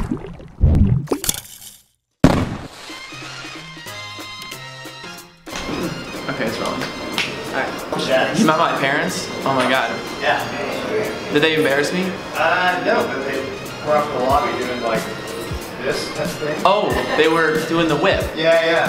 Okay, it's rolling. Alright. You met my parents? Oh my god. Yeah. Did they embarrass me? No, but they were up in the lobby doing like this thing. Oh, they were doing the whip. Yeah.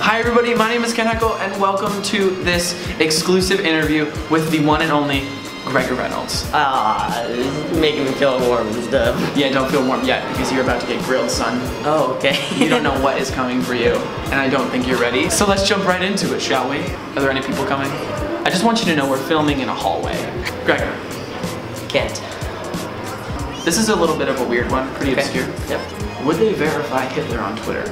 Hi everybody, my name is Ken Heckel and welcome to this exclusive interview with the one and only Gregor Reynolds. This is making me feel warm and stuff. Yeah, don't feel warm yet because you're about to get grilled, son. Oh, okay. You don't know what is coming for you, and I don't think you're ready. So let's jump right into it, shall we? Are there any people coming? I just want you to know we're filming in a hallway. Gregor. Can't. This is a little bit of a weird one, pretty obscure. Yep. Would they verify Hitler on Twitter?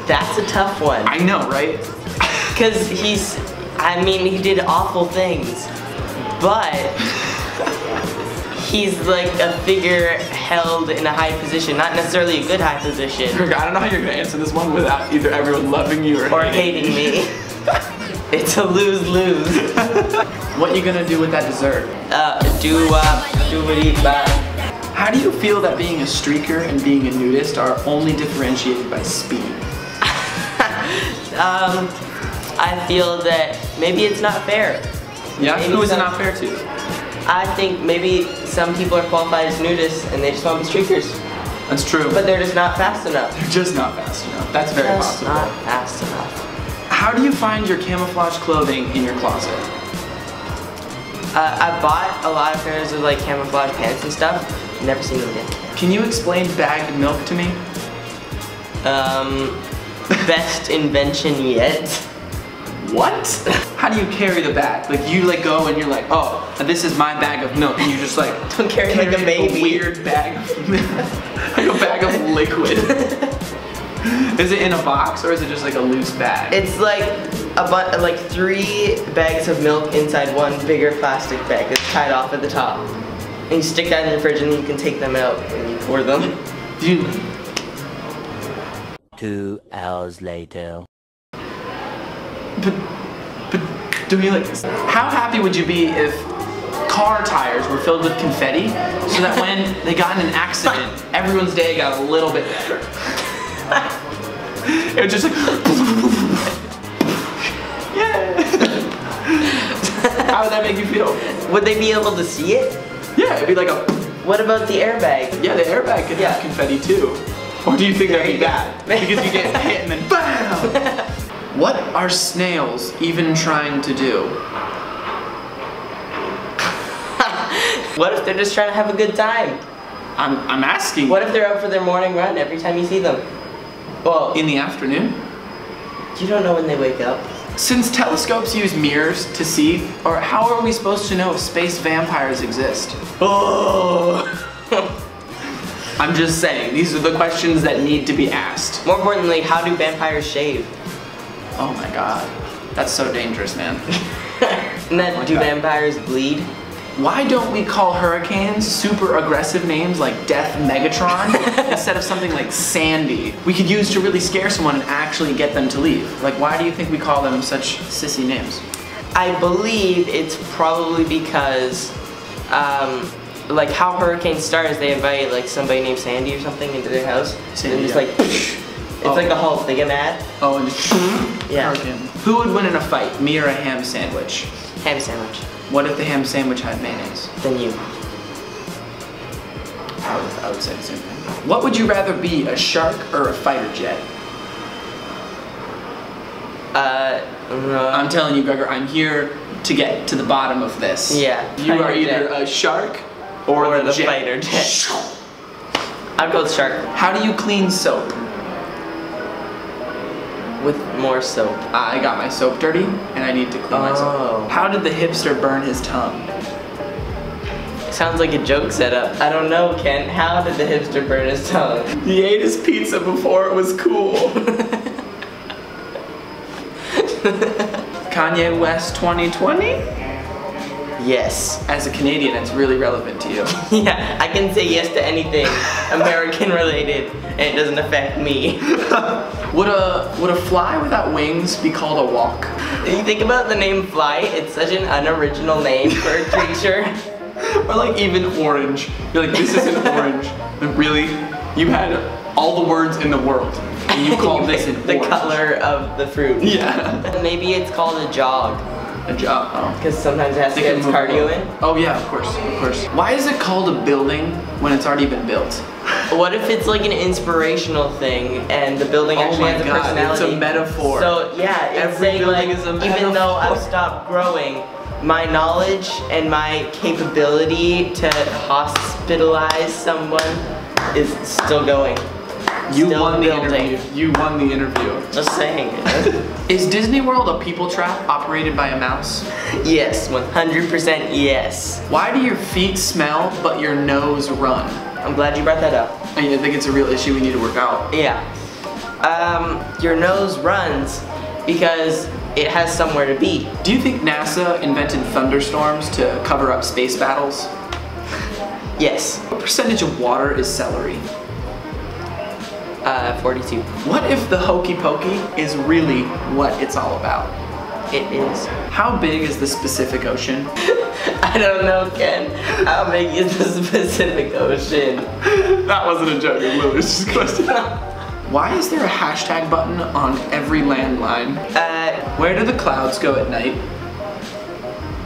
That's a tough one. I know, right? Because he did awful things, but he's like a figure held in a high position, not necessarily a good high position. Gregor, I don't know how you're gonna answer this one without either everyone loving you or hating me. It's a lose-lose. What are you gonna do with that dessert? How do you feel that being a streaker and being a nudist are only differentiated by speed? I feel that maybe it's not fair. Yeah? Maybe Who is it not fair to? I think maybe some people are qualified as nudists and they just want to be streakers. That's true. But they're just not fast enough. They're just not fast enough. That's very Just possible. not fast enough. How do you find your camouflage clothing in your closet? I bought a lot of pairs of like camouflage pants and stuff. Never seen them again. Can you explain bagged milk to me? Best invention yet. What? How do you carry the bag? Like you like go and you're like, oh, this is my bag of milk, and you just like Don't carry like a baby. A weird bag of milk. Like a bag of liquid. Is it in a box or is it just like a loose bag? It's like like 3 bags of milk inside one bigger plastic bag that's tied off at the top. And you stick that in the fridge and then you can take them out and you pour them. 2 hours later. But do you like, how happy would you be if car tires were filled with confetti so that when they got in an accident, everyone's day got a little bit better? It was just like, yeah. How would that make you feel? Would they be able to see it? Yeah, it'd be like a. What about the airbag? Yeah, the airbag could have confetti too. Or do you think that'd be bad? Because you get hit and then BAM! What are snails even trying to do? What if they're just trying to have a good time? I'm asking. What if they're out for their morning run every time you see them? Well, in the afternoon? You don't know when they wake up. Since telescopes use mirrors to see, or how are we supposed to know if space vampires exist? Oh! I'm just saying, these are the questions that need to be asked. More importantly, how do vampires shave? Oh my god. That's so dangerous, man. And then, do vampires bleed? Why don't we call hurricanes super aggressive names like Death Megatron instead of something like Sandy? We could use to really scare someone and actually get them to leave. Like, why do you think we call them such sissy names? I believe it's probably because, like how hurricanes start is they invite like somebody named Sandy or something into their house. Sandy, and just like, it's like the Hulk, they get mad. Oh, and just yeah. Hurricane. Who would win in a fight, me or a ham sandwich? Ham sandwich. What if the ham sandwich had mayonnaise? Then you. I would say the same thing. What would you rather be, a shark or a fighter jet? I'm telling you, Gregor, I'm here to get to the bottom of this. Yeah. You are either a shark or the fighter jet. I'd go with shark. How do you clean soap? With more soap. I got my soap dirty and I need to clean my soap. How did the hipster burn his tongue? Sounds like a joke setup. I don't know, Ken. How did the hipster burn his tongue? He ate his pizza before it was cool. Kanye West 2020? Yes. As a Canadian, it's really relevant to you. Yeah, I can say yes to anything American related and it doesn't affect me. Would a fly without wings be called a walk? You think about the name fly, it's such an unoriginal name for a creature. Or like even orange. You're like, this isn't orange. But really? You had all the words in the world. And you called this an the orange. color of the fruit. Yeah. Maybe it's called a jog. A job. Oh. Because sometimes it has to get its cardio in. Oh yeah, of course, of course. Why is it called a building when it's already been built? What if it's like an inspirational thing and the building actually has a personality? It's a metaphor. So yeah, it's Every saying building like, is a metaphor. even though I've stopped growing, my knowledge and my capability to hospitalize someone is still going. You Still won the building. interview. You won the interview. Just saying. Is Disney World a people trap operated by a mouse? Yes, 100% yes. Why do your feet smell but your nose run? I'm glad you brought that up. I think it's a real issue we need to work out. Yeah. Your nose runs because it has somewhere to be. Do you think NASA invented thunderstorms to cover up space battles? Yes. What percentage of water is celery? 42. What if the hokey pokey is really what it's all about? It is. How big is the Pacific Ocean? I don't know, Ken. How big is the Pacific Ocean? That wasn't a joke, it was just a question. Why is there a hashtag button on every landline? Where do the clouds go at night?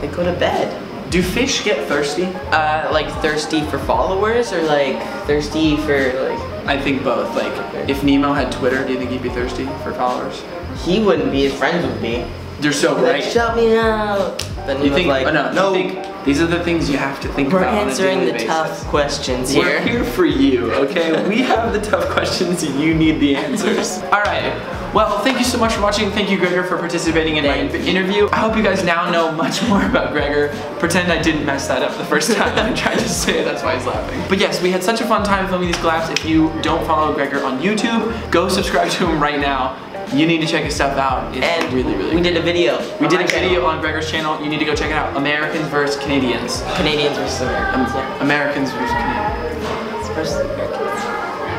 They go to bed. Do fish get thirsty? Like thirsty for followers or like thirsty for like... I think both. Like, if Nemo had Twitter, do you think he'd be thirsty for followers? He wouldn't be, his friends would be. They're so Like, bright. shut me out. Then You think, like, oh, no, you think these are the things you have to think we're about on a answering daily the basis. tough questions We're here. here for you, okay? We have the tough questions, you need the answers. Alright, well, thank you so much for watching. Thank you, Gregor, for participating in my interview. I hope you guys now know much more about Gregor. Pretend I didn't mess that up the first time I tried to say it, that's why he's laughing. But yes, we had such a fun time filming these collabs. If you don't follow Gregor on YouTube, go subscribe to him right now. You need to check his stuff out. It's And really, really we good. did a video. We did a video on Gregor's channel. You need to go check it out. Americans versus Canadians. Canadians versus Americans. Yeah. Americans versus Canadians. It's versus Americans.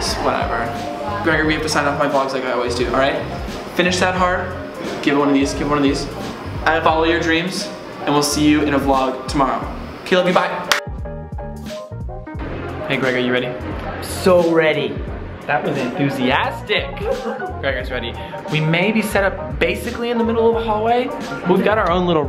Just whatever. Gregor, we have to sign off my vlogs like I always do, alright? Finish that hard. Give one of these. Give one of these. Follow your dreams. And we'll see you in a vlog tomorrow. Okay, love you. Bye. Hey, Gregor, you ready? So ready. That was enthusiastic. Gregor's ready. We may be set up basically in the middle of a hallway. We've got our own little room.